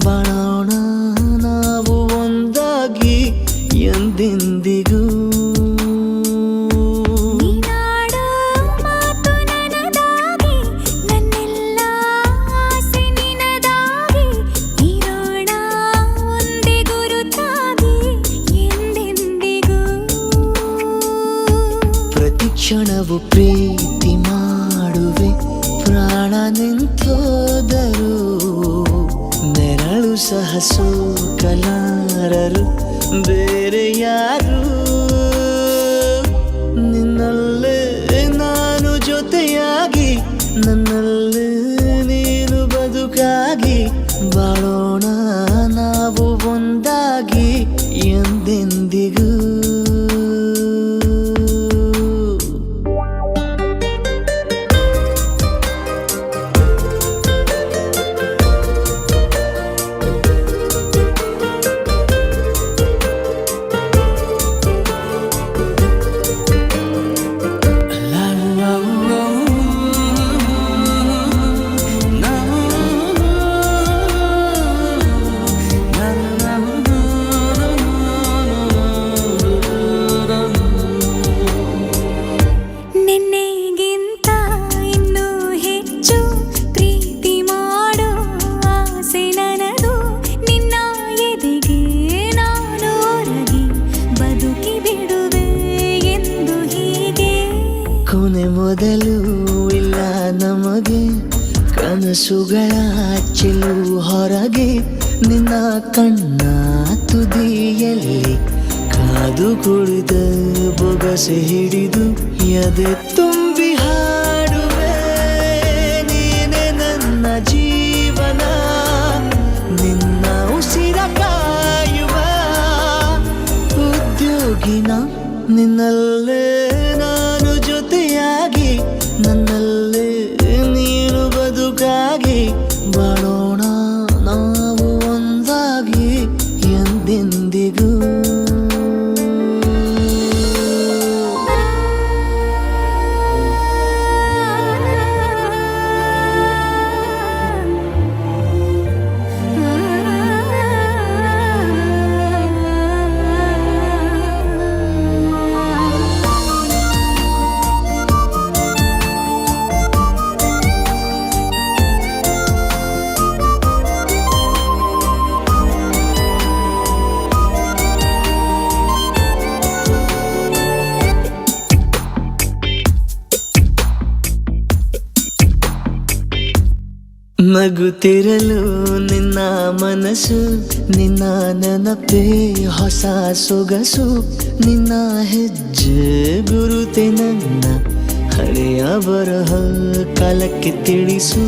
ಬಾಳೋಣ ನಾವು ಒಂದಾಗಿ ಎಂದೆಂದಿಗೂ. ನೀನಾಡೋ ಮಾತು ನನದಾಗಿ, ನನ್ನೆಲ್ಲ ಆಸೆ ನಿನದಾಗಿ, ಇರೋಣ ಒಂದೇ ಗುರುತಾಗಿ ಎಂದೆಂದಿಗೂ. ಪ್ರತಿ ಕ್ಷಣವು ಪ್ರೀತಿ ಮಾಡುವೆ, ಪ್ರಾಣ ನಿಂತೋದರು ನೆರಳು ಸಹ ಸೋಕಲಾರರು ಬೇರೆ ಯಾರು. ನಿನ್ನಲ್ಲೇ ನಾನು ಜೊತೆಯಾಗಿ, ನನ್ನಲ್ಲೇ ನೀನು ಬದುಕಾಗಿ, ಬಾಳೋಣ ನಾವು ಒಂದಾಗಿ ಎಂದೆಂದಿಗೂ. ನಿನ್ನೆಗಿಂತ ಇನ್ನೂ ಹೆಚ್ಚು ಪ್ರೀತಿ ಮಾಡೋ ಆಸೆ ನನದು. ನಿನ್ನ ಎದೆಗೆ ನಾನು ಒರಗಿ ಬದುಕಿ ಬಿಡುವೆ ಎಂದು ಹೀಗೆ. ಕೊನೆ ಮೊದಲು ಇಲ್ಲ ನಮಗೆ, ಕನಸುಗಳ ಚೆಲು ಹೊರಗೆ. ನಿನ್ನ ಕಣ್ಣ ತುದಿಯಲ್ಲಿ ಕಾದು ಕುಳಿತ ಬೊಗಸೆ ಹಿಡಿದು ಎದೆ ತುಂಬಿ ಹಾಡುವೆ. ನೀನೆ ನನ್ನ ಜೀವನ, ನಿನ್ನ ಉಸಿರ ಕಾಯುವ ಉದ್ಯೋಗಿನ. ನಿನ್ನಲ್ಲೇ ನಾನು ಜೊತೆಯಾಗಿ, ನನ್ನಲ್ಲೇ ನೀನು ಬದುಕಾಗಿ, ಬಾಳೋಣ ನಾವು ಒಂದಾಗಿ ಎಂದೆಂದಿಗೂ. ನಗುತ್ತಿರಲು ನಿನ್ನ ಮನಸ್ಸು, ನಿನ್ನ ನೆನಪೇ ಹೊಸ ಸೊಗಸು. ನಿನ್ನ ಹೆಜ್ಜೆ ಗುರುತೆ ನನ್ನ ಹಳೆಯ ಬರಹ ಕಾಲಕ್ಕೆ ತಿಳಿಸು.